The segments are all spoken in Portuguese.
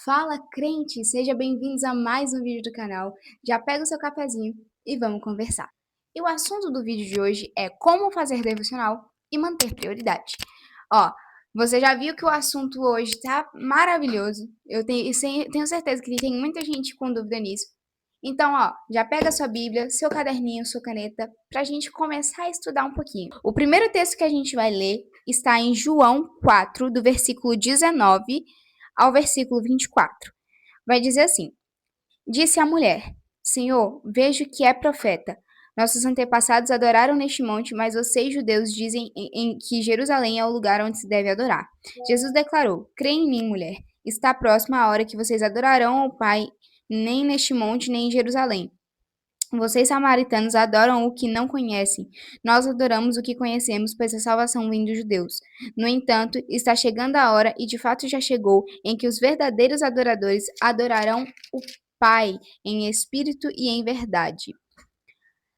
Fala, crente! Seja bem-vindos a mais um vídeo do canal. Já pega o seu cafezinho e vamos conversar. E o assunto do vídeo de hoje é como fazer devocional e manter prioridade. Ó, você já viu que o assunto hoje tá maravilhoso. Eu tenho certeza que tem muita gente com dúvida nisso. Então, ó, já pega a sua Bíblia, seu caderninho, sua caneta, pra gente começar a estudar um pouquinho. O primeiro texto que a gente vai ler está em João 4, do versículo 19 ao versículo 24. Vai dizer assim: Disse a mulher: Senhor, vejo que é profeta. Nossos antepassados adoraram neste monte, mas vocês, judeus, dizem que Jerusalém é o lugar onde se deve adorar. Jesus declarou: Crê em mim, mulher. Está próxima a hora que vocês adorarão ao Pai, nem neste monte, nem em Jerusalém. Vocês, samaritanos, adoram o que não conhecem. Nós adoramos o que conhecemos, pois a salvação vem dos judeus. No entanto, está chegando a hora, e de fato já chegou, em que os verdadeiros adoradores adorarão o Pai em espírito e em verdade.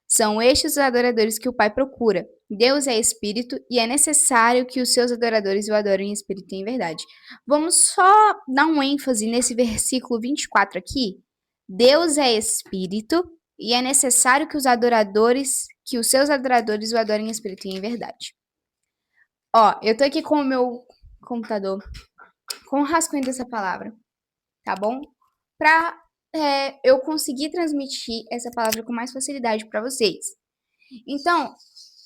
São estes os adoradores que o Pai procura. Deus é espírito e é necessário que os seus adoradores o adorem em espírito e em verdade. Vamos só dar um ênfase nesse versículo 24 aqui. Deus é espírito e é necessário que os seus adoradores o adorem em espírito e em verdade. Ó, eu tô aqui com o meu computador, com o rascunho dessa palavra, tá bom? Pra eu conseguir transmitir essa palavra com mais facilidade para vocês. Então,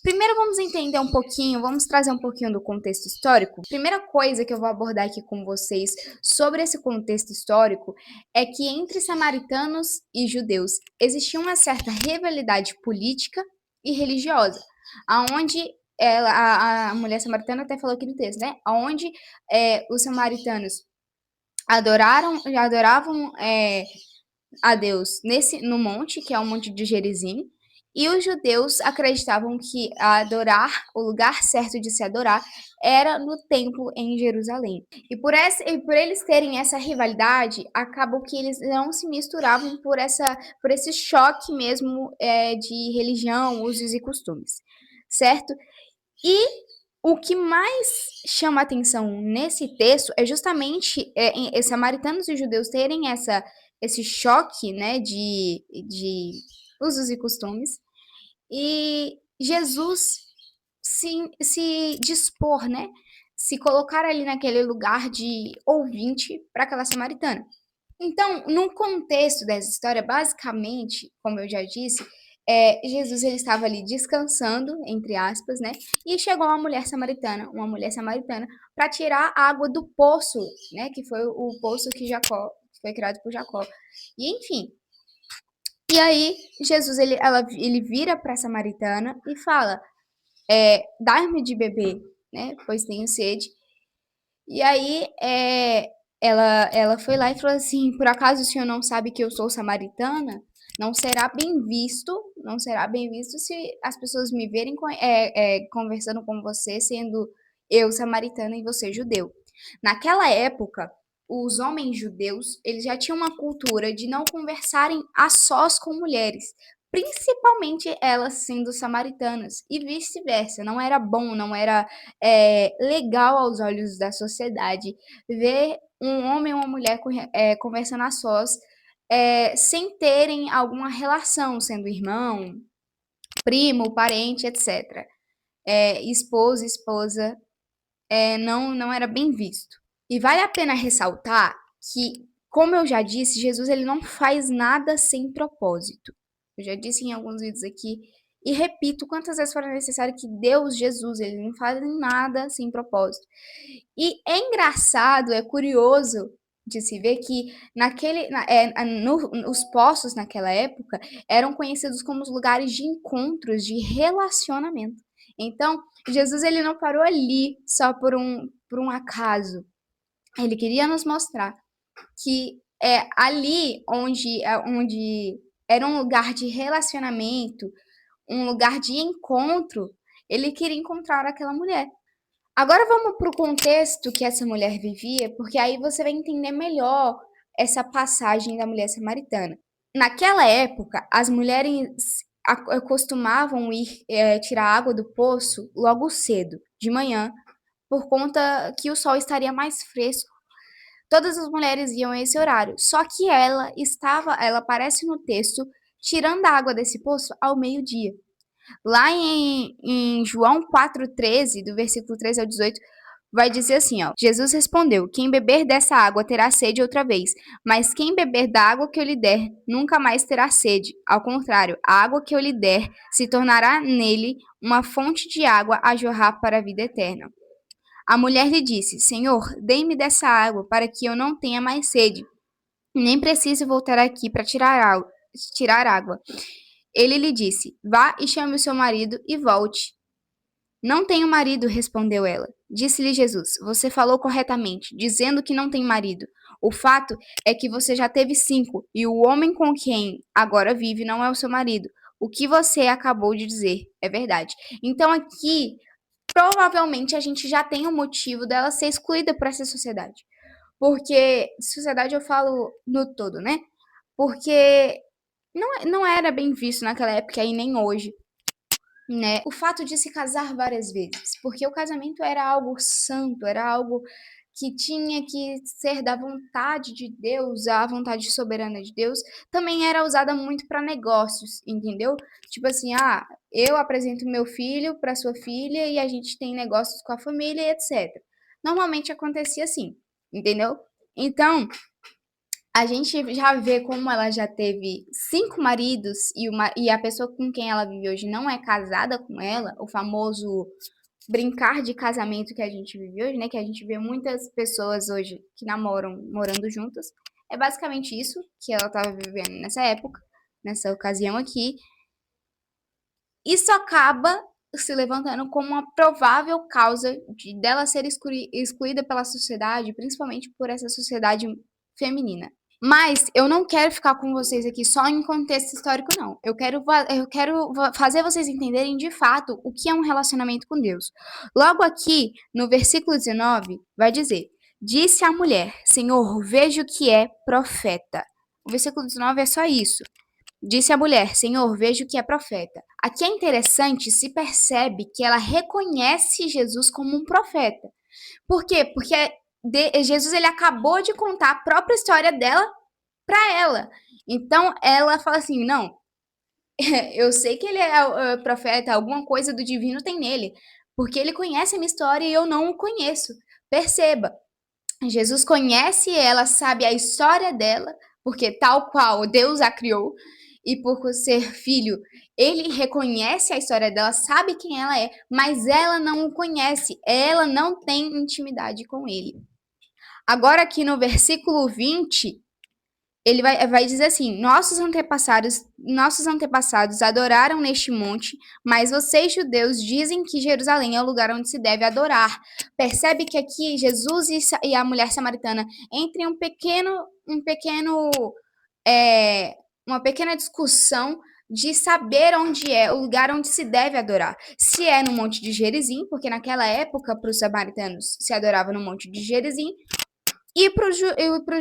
primeiro vamos entender um pouquinho, vamos trazer um pouquinho do contexto histórico. Primeira coisa que eu vou abordar aqui com vocês sobre esse contexto histórico é que entre samaritanos e judeus existia uma certa rivalidade política e religiosa, aonde a mulher samaritana até falou aqui no texto, né? Aonde os samaritanos adoravam a Deus no monte, que é o Monte de Gerizim, e os judeus acreditavam que o lugar certo de se adorar era no templo em Jerusalém. E e por eles terem essa rivalidade, acabou que eles não se misturavam por esse choque mesmo de religião, usos e costumes, certo? E o que mais chama atenção nesse texto é justamente samaritanos e judeus terem esse choque, né, de usos e costumes, e Jesus se dispor, né, se colocar ali naquele lugar de ouvinte para aquela samaritana. Então, no contexto dessa história, basicamente, como eu já disse, Jesus ele estava ali descansando, entre aspas, né? E chegou uma mulher samaritana, para tirar a água do poço, né? Que foi o poço que foi criado por Jacó. E enfim. E aí, Jesus ele vira para a samaritana e fala: Dá-me de beber, né? Pois tenho sede. E aí, ela foi lá e falou assim: Por acaso o senhor não sabe que eu sou samaritana? Não será bem visto se as pessoas me verem conversando com você, sendo eu samaritana e você judeu. Naquela época, os homens judeus, eles já tinham uma cultura de não conversarem a sós com mulheres, principalmente elas sendo samaritanas, e vice-versa. Não era bom, não era legal aos olhos da sociedade ver um homem e uma mulher conversando a sós, sem terem alguma relação, sendo irmão, primo, parente, etc. Esposo, esposa, não era bem visto. E vale a pena ressaltar que, como eu já disse, Jesus ele não faz nada sem propósito. Eu já disse em alguns vídeos aqui e repito quantas vezes for necessário que Deus, Jesus, ele não faz nada sem propósito. E é engraçado, é curioso de se ver que os poços naquela época eram conhecidos como os lugares de encontros, de relacionamento. Então, Jesus ele não parou ali só por um acaso. Ele queria nos mostrar que ali onde era um lugar de relacionamento, um lugar de encontro, ele queria encontrar aquela mulher. Agora vamos para o contexto que essa mulher vivia, porque aí você vai entender melhor essa passagem da mulher samaritana. Naquela época, as mulheres costumavam ir tirar água do poço logo cedo, de manhã, por conta que o sol estaria mais fresco. Todas as mulheres iam a esse horário, só que ela aparece no texto tirando a água desse poço ao meio-dia. Lá em João 4,13, do versículo 13 ao 18, vai dizer assim, ó. Jesus respondeu: Quem beber dessa água terá sede outra vez, mas quem beber da água que eu lhe der, nunca mais terá sede. Ao contrário, a água que eu lhe der se tornará nele uma fonte de água a jorrar para a vida eterna. A mulher lhe disse: Senhor, dê-me dessa água para que eu não tenha mais sede, nem precise voltar aqui para tirar água. Ele lhe disse: Vá e chame o seu marido e volte. Não tenho marido, respondeu ela. Disse-lhe Jesus: Você falou corretamente, dizendo que não tem marido. O fato é que você já teve 5, e o homem com quem agora vive não é o seu marido. O que você acabou de dizer é verdade. Então aqui, provavelmente a gente já tem um motivo dela ser excluída por essa sociedade. Porque, sociedade eu falo no todo, né? Porque não era bem visto naquela época e nem hoje, né? O fato de se casar várias vezes, porque o casamento era algo santo, era algo que tinha que ser da vontade de Deus, a vontade soberana de Deus, também era usada muito para negócios, entendeu? Tipo assim, eu apresento meu filho para sua filha e a gente tem negócios com a família e etc. Normalmente acontecia assim, entendeu? Então, a gente já vê como ela já teve 5 maridos e a pessoa com quem ela vive hoje não é casada com ela, o famoso brincar de casamento que a gente vive hoje, né? Que a gente vê muitas pessoas hoje que namoram morando juntas. É basicamente isso que ela estava vivendo nessa época, nessa ocasião aqui. Isso acaba se levantando como uma provável causa dela ser excluída pela sociedade, principalmente por essa sociedade feminina. Mas eu não quero ficar com vocês aqui só em contexto histórico, não. Eu quero fazer vocês entenderem de fato o que é um relacionamento com Deus. Logo aqui, no versículo 19, vai dizer: Disse a mulher: Senhor, vejo que é profeta. O versículo 19 é só isso. Disse a mulher: Senhor, vejo que é profeta. Aqui é interessante, se percebe que ela reconhece Jesus como um profeta. Por quê? Porque Jesus ele acabou de contar a própria história dela para ela. Então ela fala assim: não, eu sei que ele é profeta, alguma coisa do divino tem nele, porque ele conhece a minha história e eu não o conheço. Perceba, Jesus conhece ela, sabe a história dela, porque tal qual Deus a criou, e por ser filho, ele reconhece a história dela, sabe quem ela é, mas ela não o conhece, ela não tem intimidade com ele. Agora, aqui no versículo 20, ele vai dizer assim: nossos antepassados adoraram neste monte, mas vocês, judeus, dizem que Jerusalém é o lugar onde se deve adorar. Percebe que aqui Jesus e a mulher samaritana entram uma pequena discussão de saber onde é o lugar onde se deve adorar. Se é no Monte de Gerizim, porque naquela época, para os samaritanos, se adorava no Monte de Gerizim, e para os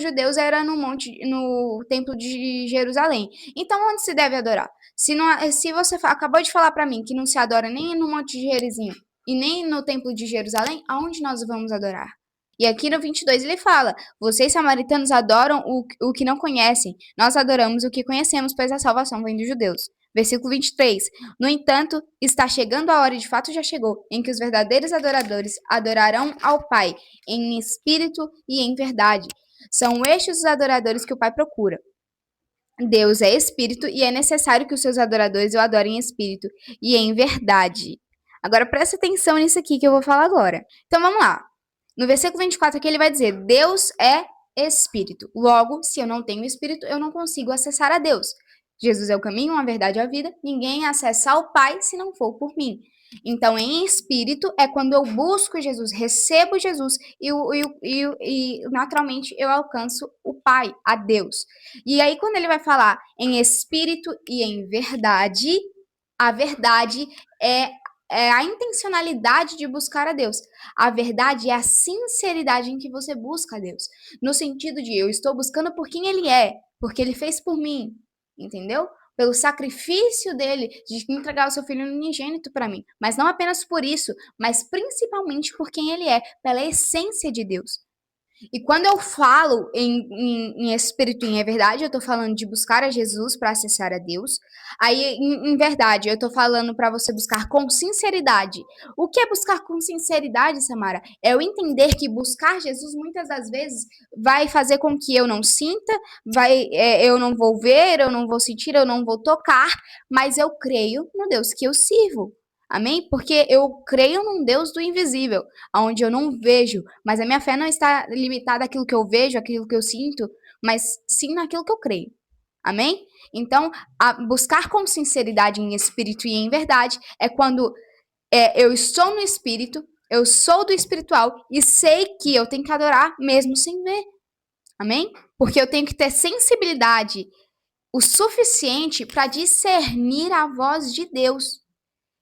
judeus era no templo de Jerusalém. Então, onde se deve adorar? Se você acabou de falar para mim que não se adora nem no Monte de Gerizim e nem no templo de Jerusalém, aonde nós vamos adorar? E aqui no 22 ele fala: Vocês samaritanos adoram o que não conhecem, nós adoramos o que conhecemos, pois a salvação vem dos judeus. Versículo 23. No entanto, está chegando a hora, e de fato já chegou, em que os verdadeiros adoradores adorarão ao Pai, em espírito e em verdade. São estes os adoradores que o Pai procura. Deus é espírito e é necessário que os seus adoradores o adorem em espírito e em verdade. Agora presta atenção nisso aqui que eu vou falar agora. Então vamos lá. No versículo 24 aqui ele vai dizer: Deus é espírito. Logo, se eu não tenho espírito, eu não consigo acessar a Deus. Jesus é o caminho, a verdade e a vida. Ninguém acessa ao Pai se não for por mim. Então, em espírito é quando eu busco Jesus, recebo Jesus e naturalmente eu alcanço o Pai, a Deus. E aí, quando ele vai falar em espírito e em verdade, a verdade é a intencionalidade de buscar a Deus. A verdade é a sinceridade em que você busca a Deus. No sentido de eu estou buscando por quem Ele é, porque Ele fez por mim, entendeu? Pelo sacrifício dele de entregar o seu filho unigênito para mim. Mas não apenas por isso, mas principalmente por quem Ele é, pela essência de Deus. E quando eu falo em espírito e em verdade, eu estou falando de buscar a Jesus para acessar a Deus. Aí, em verdade, eu estou falando para você buscar com sinceridade. O que é buscar com sinceridade, Samara? É eu entender que buscar Jesus muitas das vezes vai fazer com que eu não sinta, eu não vou ver, eu não vou sentir, eu não vou tocar, mas eu creio no Deus que eu sirvo. Amém? Porque eu creio num Deus do invisível, onde eu não vejo, mas a minha fé não está limitada àquilo que eu vejo, àquilo que eu sinto, mas sim naquilo que eu creio. Amém? Então, buscar com sinceridade em espírito e em verdade é quando eu estou no espírito, eu sou do espiritual e sei que eu tenho que adorar mesmo sem ver. Amém? Porque eu tenho que ter sensibilidade o suficiente para discernir a voz de Deus.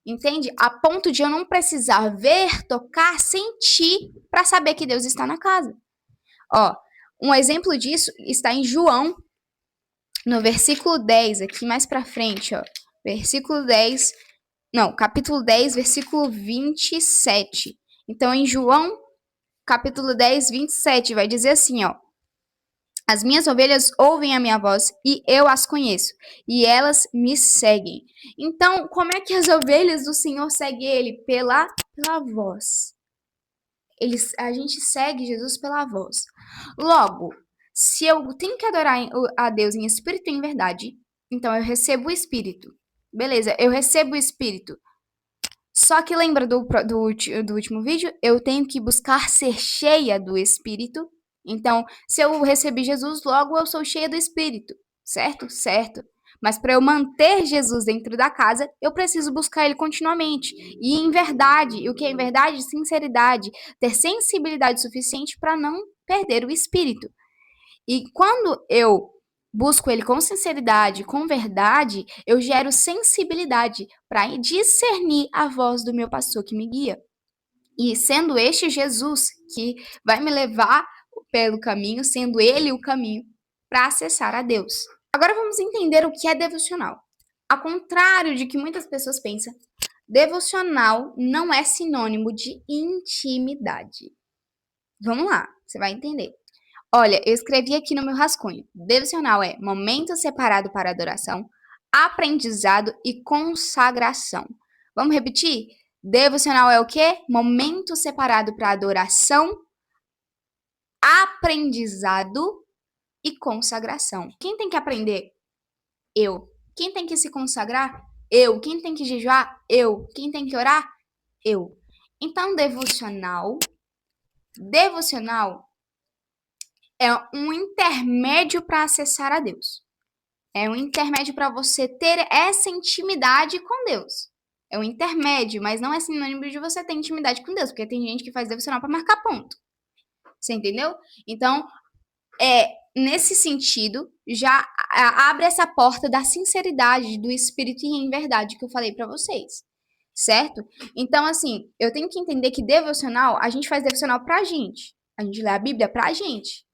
Entende? A ponto de eu não precisar ver, tocar, sentir para saber que Deus está na casa. Ó, um exemplo disso está em João, no versículo 10, aqui mais para frente, ó. Versículo 10, não, capítulo 10, versículo 27. Então, em João, capítulo 10, 27, vai dizer assim, ó: as minhas ovelhas ouvem a minha voz e eu as conheço, e elas me seguem. Então, como é que as ovelhas do Senhor seguem ele? Pela voz. A gente segue Jesus pela voz. Logo, se eu tenho que adorar a Deus em espírito e em verdade, então eu recebo o Espírito. Beleza, eu recebo o Espírito. Só que lembra do último vídeo? Eu tenho que buscar ser cheia do Espírito. Então, se eu recebi Jesus, logo eu sou cheia do Espírito, certo? Certo. Mas para eu manter Jesus dentro da casa, eu preciso buscar ele continuamente. E em verdade, e o que é em verdade? Sinceridade. Ter sensibilidade suficiente para não perder o Espírito. E quando eu busco ele com sinceridade, com verdade, eu gero sensibilidade para discernir a voz do meu pastor que me guia. E sendo este Jesus que vai me levar pelo caminho, sendo ele o caminho para acessar a Deus. Agora vamos entender o que é devocional. Ao contrário de que muitas pessoas pensam, devocional não é sinônimo de intimidade. Vamos lá, você vai entender. Olha, eu escrevi aqui no meu rascunho. Devocional é momento separado para adoração, aprendizado e consagração. Vamos repetir? Devocional é o quê? Momento separado para adoração, aprendizado e consagração. Quem tem que aprender? Eu. Quem tem que se consagrar? Eu. Quem tem que jejuar? Eu. Quem tem que orar? Eu. Então, devocional é um intermédio para acessar a Deus. É um intermédio para você ter essa intimidade com Deus. É um intermédio, mas não é sinônimo de você ter intimidade com Deus, porque tem gente que faz devocional para marcar ponto. Você entendeu? Então, nesse sentido, já abre essa porta da sinceridade, do espírito e em verdade que eu falei para vocês. Certo? Então, assim, eu tenho que entender que devocional, a gente faz devocional pra gente. A gente lê a Bíblia pra gente.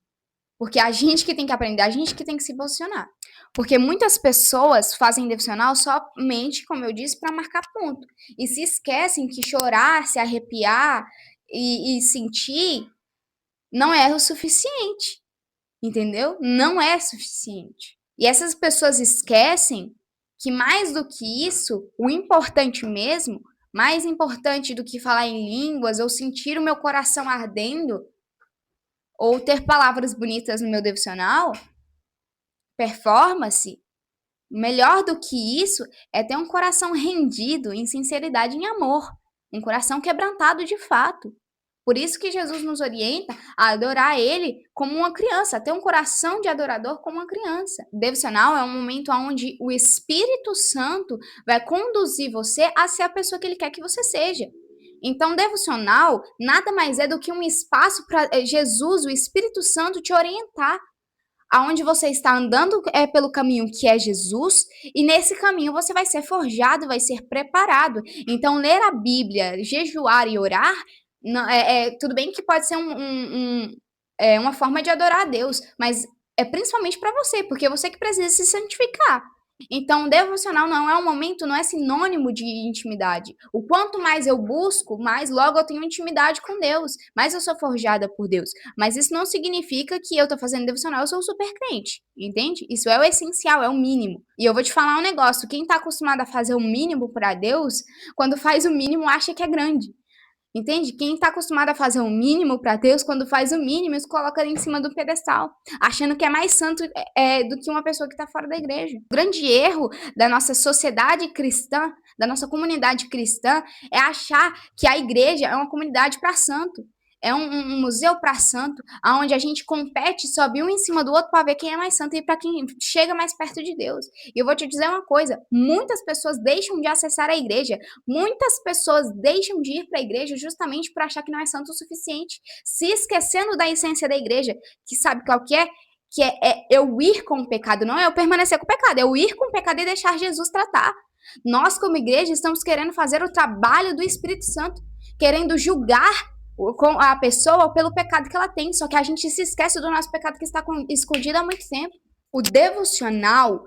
Porque a gente que tem que aprender, a gente que tem que se posicionar. Porque muitas pessoas fazem devocional somente, como eu disse, para marcar ponto. E se esquecem que chorar, se arrepiar e sentir não é o suficiente. Entendeu? Não é suficiente. E essas pessoas esquecem que mais do que isso, o importante mesmo, mais importante do que falar em línguas ou sentir o meu coração ardendo, ou ter palavras bonitas no meu devocional, performance, melhor do que isso é ter um coração rendido em sinceridade e em amor, um coração quebrantado de fato. Por isso que Jesus nos orienta a adorar ele como uma criança, a ter um coração de adorador como uma criança. Devocional é um momento onde o Espírito Santo vai conduzir você a ser a pessoa que ele quer que você seja. Então, devocional nada mais é do que um espaço para Jesus, o Espírito Santo, te orientar aonde você está andando pelo caminho que é Jesus, e nesse caminho você vai ser forjado, vai ser preparado. Então, ler a Bíblia, jejuar e orar, não, tudo bem que pode ser uma forma de adorar a Deus, mas é principalmente para você, porque é você que precisa se santificar. Então, devocional não é um momento, não é sinônimo de intimidade. O quanto mais eu busco, mais logo eu tenho intimidade com Deus, mais eu sou forjada por Deus. Mas isso não significa que eu tô fazendo devocional, eu sou super crente, entende? Isso é o essencial, é o mínimo. E eu vou te falar um negócio, quem tá acostumado a fazer o mínimo para Deus, quando faz o mínimo acha que é grande. Entende? Quem está acostumado a fazer o mínimo para Deus, quando faz o mínimo, se coloca ali em cima do pedestal, achando que é mais santo do que uma pessoa que está fora da igreja. O grande erro da nossa sociedade cristã, da nossa comunidade cristã, é achar que a igreja é uma comunidade para santo. É um museu para santo, onde a gente compete, sobe um em cima do outro para ver quem é mais santo e para quem chega mais perto de Deus. E eu vou te dizer uma coisa: muitas pessoas deixam de acessar a igreja. Muitas pessoas deixam de ir para a igreja justamente por achar que não é santo o suficiente, se esquecendo da essência da igreja, que sabe qual que é? Que é eu ir com o pecado, não é eu permanecer com o pecado, é eu ir com o pecado e deixar Jesus tratar. Nós, como igreja, estamos querendo fazer o trabalho do Espírito Santo, querendo julgar com a pessoa pelo pecado que ela tem, só que a gente se esquece do nosso pecado que está escondido há muito tempo. O devocional,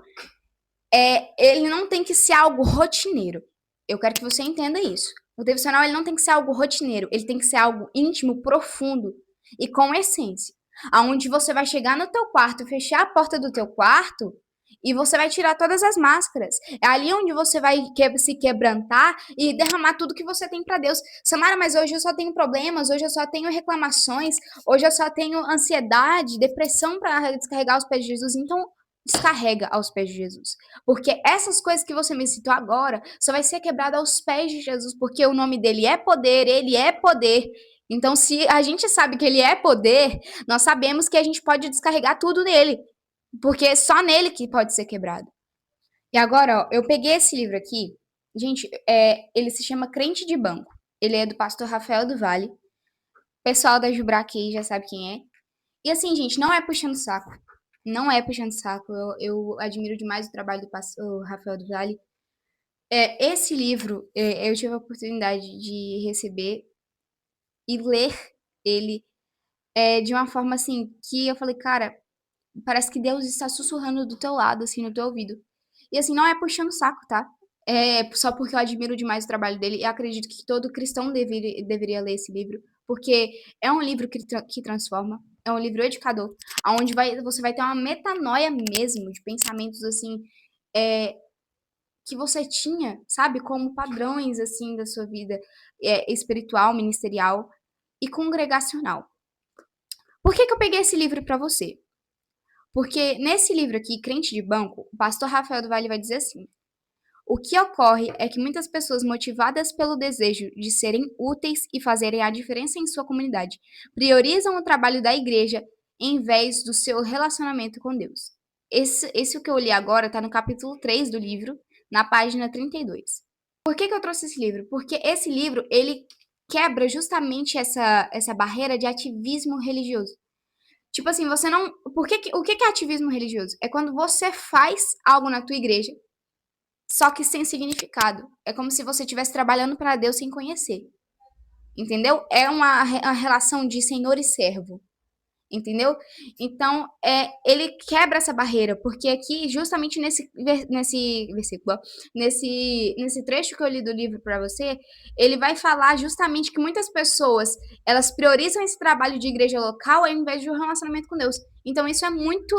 ele não tem que ser algo rotineiro. Eu quero que você entenda isso. O devocional ele não tem que ser algo rotineiro, ele tem que ser algo íntimo, profundo e com essência. Aonde você vai chegar no teu quarto, fechar a porta do teu quarto e você vai tirar todas as máscaras. É ali onde você vai se quebrantar e derramar tudo que você tem para Deus. Samara, mas hoje eu só tenho problemas, hoje eu só tenho reclamações, hoje eu só tenho ansiedade, depressão para descarregar os pés de Jesus. Então, descarrega aos pés de Jesus. Porque essas coisas que você me citou agora só vai ser quebrada aos pés de Jesus, porque o nome dele é poder, ele é poder. Então, se a gente sabe que ele é poder, nós sabemos que a gente pode descarregar tudo nele, porque é só nele que pode ser quebrado. E agora, ó, eu peguei esse livro aqui, gente, ele se chama Crente de Banco. Ele é do pastor Rafael do Vale. O pessoal da Jubra aqui já sabe quem é. E assim, gente, não é puxando saco. Não é puxando saco. Eu admiro demais o trabalho do pastor Rafael do Vale. Esse livro, eu tive a oportunidade de receber e ler ele de uma forma assim que eu falei, cara, parece que Deus está sussurrando do teu lado, assim, no teu ouvido. E assim, não é puxando saco, tá? É só porque eu admiro demais o trabalho dele e acredito que todo cristão deveria ler esse livro, porque é um livro que transforma, é um livro educador, onde você vai ter uma metanoia mesmo, de pensamentos assim, é, que você tinha, sabe, como padrões assim da sua vida espiritual, ministerial e congregacional. Por que eu peguei esse livro para você? Porque nesse livro aqui, Crente de Banco, o pastor Rafael do Vale vai dizer assim: o que ocorre é que muitas pessoas motivadas pelo desejo de serem úteis e fazerem a diferença em sua comunidade priorizam o trabalho da igreja em vez do seu relacionamento com Deus. Esse que eu li agora está no capítulo 3 do livro, na página 32. Por que eu trouxe esse livro? Porque esse livro, ele quebra justamente essa barreira de ativismo religioso. Tipo assim, você não... o que é ativismo religioso? É quando você faz algo na tua igreja, só que sem significado. É como se você estivesse trabalhando para Deus sem conhecer. Entendeu? É uma relação de senhor e servo. Entendeu? Então, ele quebra essa barreira, porque aqui, justamente nesse versículo, nesse trecho que eu li do livro para você, ele vai falar justamente que muitas pessoas, elas priorizam esse trabalho de igreja local ao invés de um relacionamento com Deus. Então, isso é muito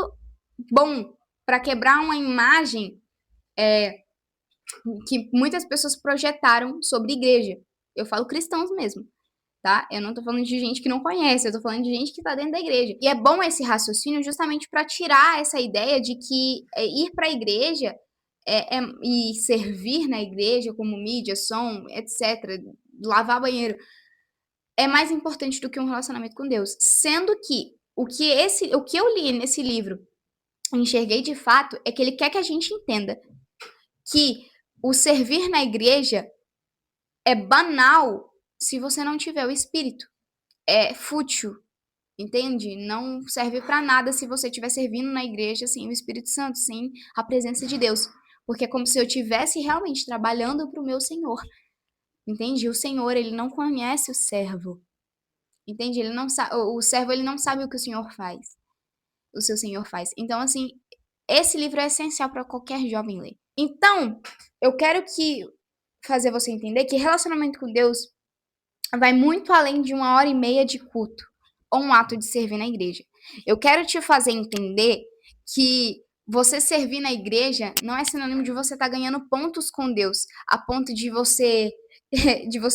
bom para quebrar uma imagem que muitas pessoas projetaram sobre igreja. Eu falo cristãos mesmo, tá? Eu não tô falando de gente que não conhece, eu tô falando de gente que tá dentro da igreja. E é bom esse raciocínio justamente para tirar essa ideia de que ir para a igreja e servir na igreja como mídia, som, etc., lavar banheiro, é mais importante do que um relacionamento com Deus. Sendo que o que eu li nesse livro, enxerguei de fato, é que ele quer que a gente entenda que o servir na igreja é banal se você não tiver o espírito. É fútil, entende? Não serve para nada se você estiver servindo na igreja sem o Espírito Santo, sem a presença de Deus. Porque é como se eu estivesse realmente trabalhando para o meu Senhor. Entende? O Senhor, ele não conhece o servo. Entende? Ele não o servo, ele não sabe o que o Senhor faz. O seu Senhor faz. Então, assim, esse livro é essencial para qualquer jovem ler. Então, eu quero fazer você entender que relacionamento com Deus vai muito além de 1h30 de culto ou um ato de servir na igreja. Eu quero te fazer entender que você servir na igreja não é sinônimo de você estar ganhando pontos com Deus, a ponto de você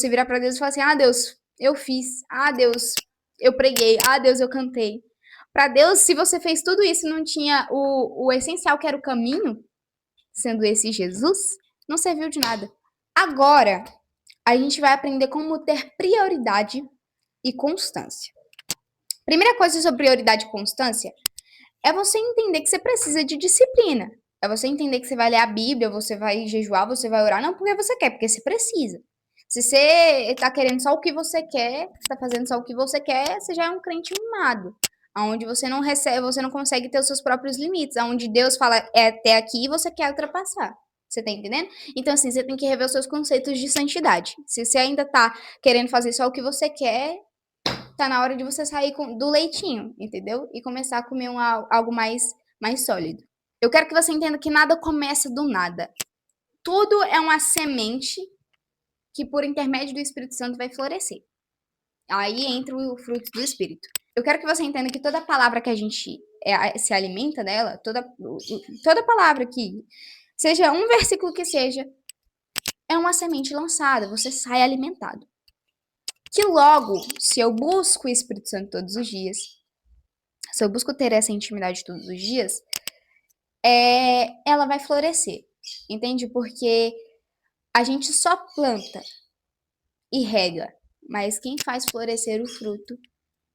virar para Deus e falar assim: "Ah, Deus, eu fiz. Ah, Deus, eu preguei. Ah, Deus, eu cantei". Para Deus, se você fez tudo isso e não tinha o essencial, que era o caminho, sendo esse Jesus, não serviu de nada. Agora, a gente vai aprender como ter prioridade e constância. Primeira coisa sobre prioridade e constância é você entender que você precisa de disciplina. É você entender que você vai ler a Bíblia, você vai jejuar, você vai orar, não porque você quer, porque você precisa. Se você tá querendo só o que você quer, tá fazendo só o que você quer, você já é um crente mimado. Onde você não recebe, você não consegue ter os seus próprios limites. Onde Deus fala é até aqui e você quer ultrapassar. Você tá entendendo? Então, assim, você tem que rever os seus conceitos de santidade. Se você ainda tá querendo fazer só o que você quer, tá na hora de você sair do leitinho, entendeu? E começar a comer algo mais sólido. Eu quero que você entenda que nada começa do nada. Tudo é uma semente que, por intermédio do Espírito Santo, vai florescer. Aí entra o fruto do Espírito. Eu quero que você entenda que toda palavra que a gente se alimenta dela, toda palavra que seja um versículo que seja, é uma semente lançada, você sai alimentado. Que logo, se eu busco o Espírito Santo todos os dias, se eu busco ter essa intimidade todos os dias, ela vai florescer, entende? Porque a gente só planta e rega, mas quem faz florescer o fruto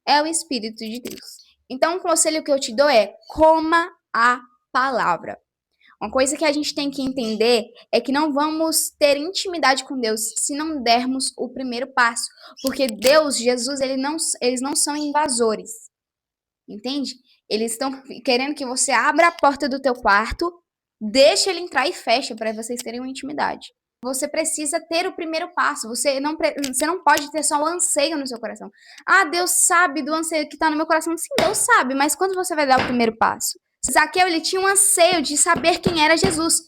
é o Espírito de Deus. Então, o conselho que eu te dou é: coma a palavra. Uma coisa que a gente tem que entender é que não vamos ter intimidade com Deus se não dermos o primeiro passo. Porque Deus, Jesus, eles não são invasores. Entende? Eles estão querendo que você abra a porta do teu quarto, deixe ele entrar e fecha para vocês terem uma intimidade. Você precisa ter o primeiro passo. Você não pode ter só um anseio no seu coração. Ah, Deus sabe do anseio que está no meu coração. Sim, Deus sabe, mas quando você vai dar o primeiro passo? Zaqueu, ele tinha um anseio de saber quem era Jesus.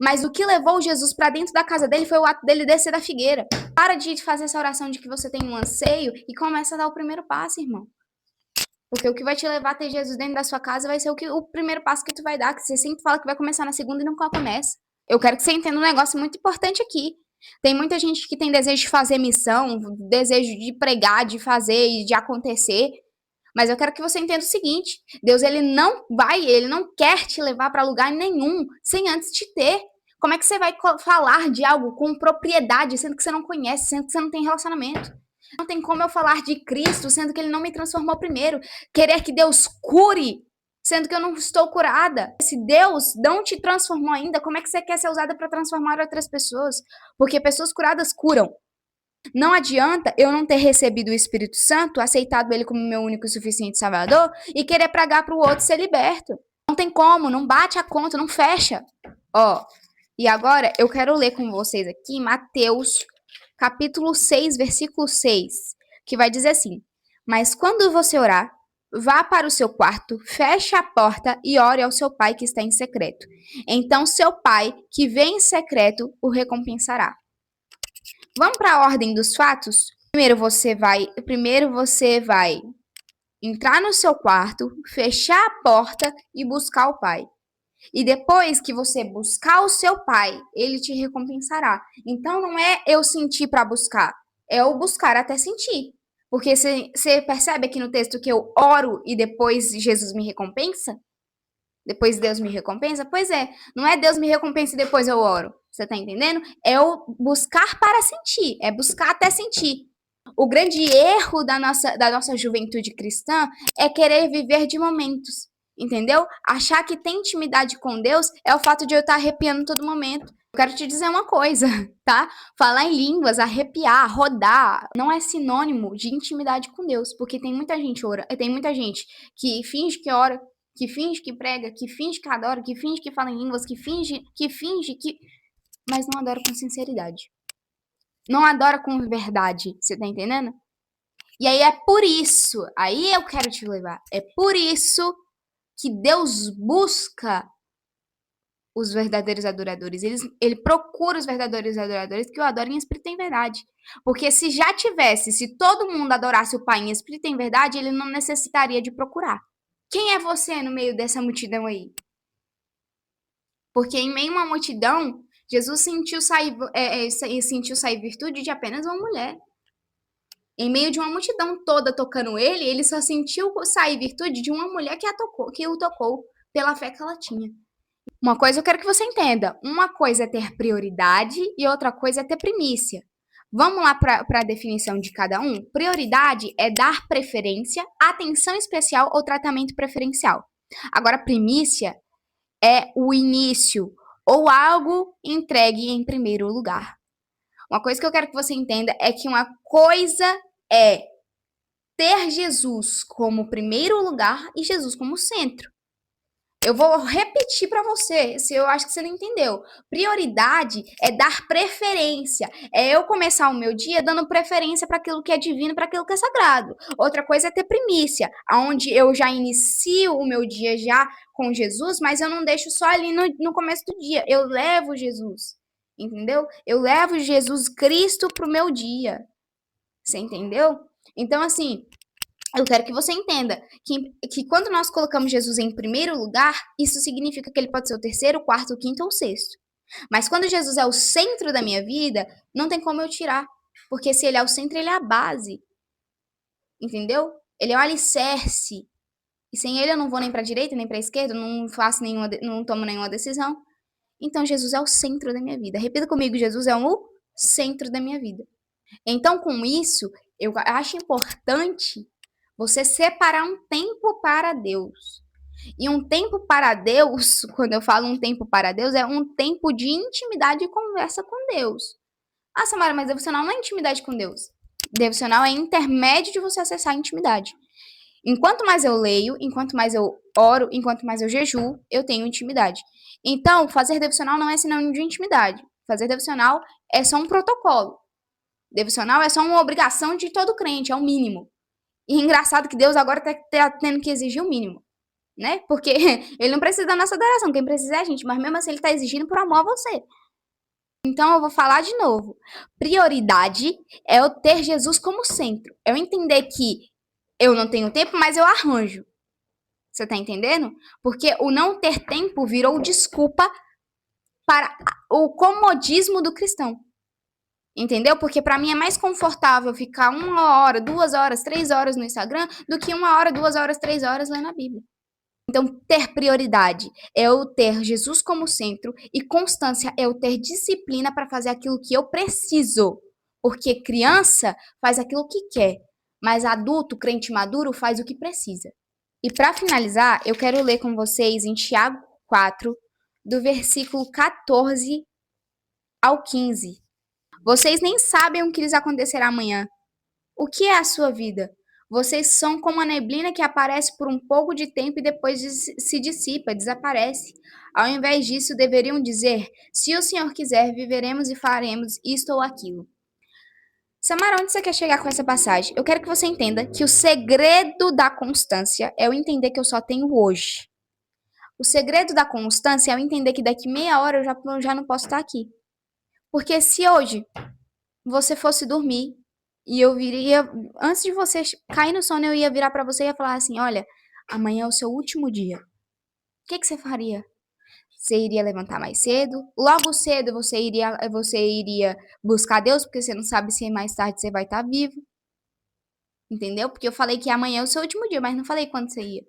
Mas o que levou Jesus para dentro da casa dele foi o ato dele descer da figueira. Para de fazer essa oração de que você tem um anseio e começa a dar o primeiro passo, irmão. Porque o que vai te levar a ter Jesus dentro da sua casa vai ser o primeiro passo que tu vai dar. Que você sempre fala que vai começar na segunda e nunca começa. Eu quero que você entenda um negócio muito importante aqui. Tem muita gente que tem desejo de fazer missão, desejo de pregar, de fazer e de acontecer. Mas eu quero que você entenda o seguinte: Deus, ele não quer te levar para lugar nenhum sem antes te ter. Como é que você vai falar de algo com propriedade, sendo que você não conhece, sendo que você não tem relacionamento? Não tem como eu falar de Cristo, sendo que ele não me transformou primeiro. Querer que Deus cure, sendo que eu não estou curada. Se Deus não te transformou ainda, como é que você quer ser usada para transformar outras pessoas? Porque pessoas curadas curam. Não adianta eu não ter recebido o Espírito Santo, aceitado ele como meu único e suficiente Salvador, e querer pregar para o outro ser liberto. Não tem como, não bate a conta, não fecha. Ó, e agora eu quero ler com vocês aqui Mateus, capítulo 6, versículo 6, que vai dizer assim: Mas quando você orar, vá para o seu quarto, feche a porta e ore ao seu pai que está em secreto. Então seu pai, que vê em secreto, o recompensará. Vamos para a ordem dos fatos? Primeiro você vai entrar no seu quarto, fechar a porta e buscar o pai. E depois que você buscar o seu pai, ele te recompensará. Então não é eu sentir para buscar, é eu buscar até sentir. Porque você percebe aqui no texto que eu oro e depois Jesus me recompensa? Depois Deus me recompensa? Pois é, não é Deus me recompensa e depois eu oro. Você tá entendendo? É eu buscar para sentir, é buscar até sentir. O grande erro da nossa juventude cristã é querer viver de momentos, entendeu? Achar que ter intimidade com Deus é o fato de eu estar arrepiando todo momento. Eu quero te dizer uma coisa, tá? Falar em línguas, arrepiar, rodar, não é sinônimo de intimidade com Deus, porque tem muita gente que finge que ora, que finge que prega, que finge que adora, que finge que fala em línguas, que finge que, mas não adora com sinceridade. Não adora com verdade, você tá entendendo? E aí é por isso, aí eu quero te levar, é por isso que Deus busca os verdadeiros adoradores. Ele procura os verdadeiros adoradores que o adorem em espírito e em verdade. Porque se todo mundo adorasse o Pai em espírito e em verdade, ele não necessitaria de procurar. Quem é você no meio dessa multidão aí? Porque em meio a uma multidão, Jesus sentiu sair virtude de apenas uma mulher. Em meio de uma multidão toda tocando ele só sentiu sair virtude de uma mulher que o tocou pela fé que ela tinha. Uma coisa eu quero que você entenda. Uma coisa é ter prioridade e outra coisa é ter primícia. Vamos lá para a definição de cada um? Prioridade é dar preferência, atenção especial ou tratamento preferencial. Agora, primícia é o início ou algo entregue em primeiro lugar. Uma coisa que eu quero que você entenda é que uma coisa é ter Jesus como primeiro lugar e Jesus como centro. Eu vou repetir para você, se eu acho que você não entendeu. Prioridade é dar preferência. É eu começar o meu dia dando preferência para aquilo que é divino, para aquilo que é sagrado. Outra coisa é ter primícia, onde eu já inicio o meu dia já com Jesus, mas eu não deixo só ali no começo do dia. Eu levo Jesus, entendeu? Eu levo Jesus Cristo pro meu dia. Você entendeu? Então, assim, eu quero que você entenda que quando nós colocamos Jesus em primeiro lugar, isso significa que ele pode ser o terceiro, o quarto, o quinto ou o sexto. Mas quando Jesus é o centro da minha vida, não tem como eu tirar. Porque se ele é o centro, ele é a base. Entendeu? Ele é o alicerce. E sem ele eu não vou nem para a direita, nem para a esquerda, não tomo nenhuma decisão. Então Jesus é o centro da minha vida. Repita comigo, Jesus é o centro da minha vida. Então, com isso, eu acho importante você separar um tempo para Deus. E um tempo para Deus, quando eu falo um tempo para Deus, é um tempo de intimidade e conversa com Deus. Ah, Samara, mas devocional não é intimidade com Deus. Devocional é intermédio de você acessar a intimidade. Enquanto mais eu leio, enquanto mais eu oro, enquanto mais eu jejuo, eu tenho intimidade. Então, fazer devocional não é sinônimo de intimidade. Fazer devocional é só um protocolo. Devocional é só uma obrigação de todo crente, é o mínimo. E é engraçado que Deus agora tá tendo que exigir o mínimo, né? Porque ele não precisa da nossa adoração, quem precisa é a gente, mas mesmo assim ele tá exigindo por amor a você. Então eu vou falar de novo. Prioridade é eu ter Jesus como centro. Eu entender que eu não tenho tempo, mas eu arranjo. Você tá entendendo? Porque o não ter tempo virou desculpa para o comodismo do cristão. Entendeu? Porque para mim é mais confortável ficar 1 hora, 2 horas, 3 horas no Instagram do que 1 hora, 2 horas, 3 horas lendo a Bíblia. Então, ter prioridade é eu ter Jesus como centro e constância é eu ter disciplina para fazer aquilo que eu preciso. Porque criança faz aquilo que quer, mas adulto, crente maduro, faz o que precisa. E para finalizar, eu quero ler com vocês em Tiago 4, do versículo 14 ao 15. Vocês nem sabem o que lhes acontecerá amanhã. O que é a sua vida? Vocês são como a neblina que aparece por um pouco de tempo e depois se dissipa, desaparece. Ao invés disso, deveriam dizer: se o Senhor quiser, viveremos e faremos isto ou aquilo. Samara, onde você quer chegar com essa passagem? Eu quero que você entenda que o segredo da constância é eu entender que eu só tenho hoje. O segredo da constância é eu entender que daqui meia hora eu já não posso estar aqui. Porque se hoje você fosse dormir e eu viria, antes de você cair no sono, eu ia virar pra você e ia falar assim: olha, amanhã é o seu último dia. O que você faria? Você iria levantar mais cedo? Logo cedo você iria buscar Deus, porque você não sabe se mais tarde você vai estar vivo. Entendeu? Porque eu falei que amanhã é o seu último dia, mas não falei quando você ia.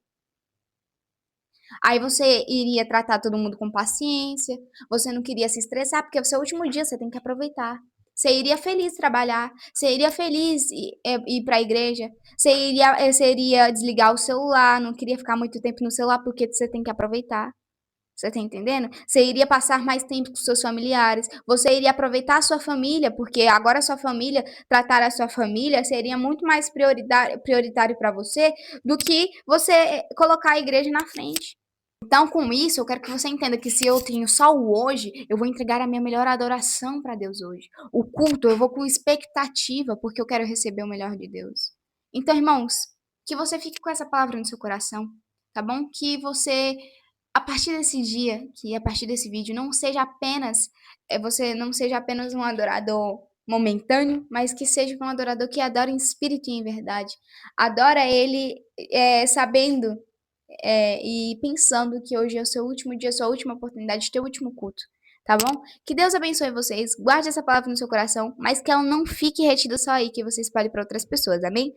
Aí você iria tratar todo mundo com paciência, você não queria se estressar, porque é o seu último dia, você tem que aproveitar. Você iria feliz trabalhar, você iria feliz ir para a igreja, você iria desligar o celular, não queria ficar muito tempo no celular, porque você tem que aproveitar. Você tá entendendo? Você iria passar mais tempo com seus familiares, você iria aproveitar a sua família, porque agora a sua família, tratar a sua família seria muito mais prioritário para você do que você colocar a igreja na frente. Então, com isso, eu quero que você entenda que se eu tenho só o hoje, eu vou entregar a minha melhor adoração para Deus hoje. O culto, eu vou com expectativa, porque eu quero receber o melhor de Deus. Então, irmãos, que você fique com essa palavra no seu coração, tá bom? Que você a partir desse dia, que a partir desse vídeo não seja apenas, você não seja apenas um adorador momentâneo, mas que seja um adorador que adora em espírito e em verdade. Adora ele sabendo e pensando que hoje é o seu último dia, sua última oportunidade, teu último culto. Tá bom? Que Deus abençoe vocês, guarde essa palavra no seu coração, mas que ela não fique retida só aí, que você espalhe para outras pessoas, amém?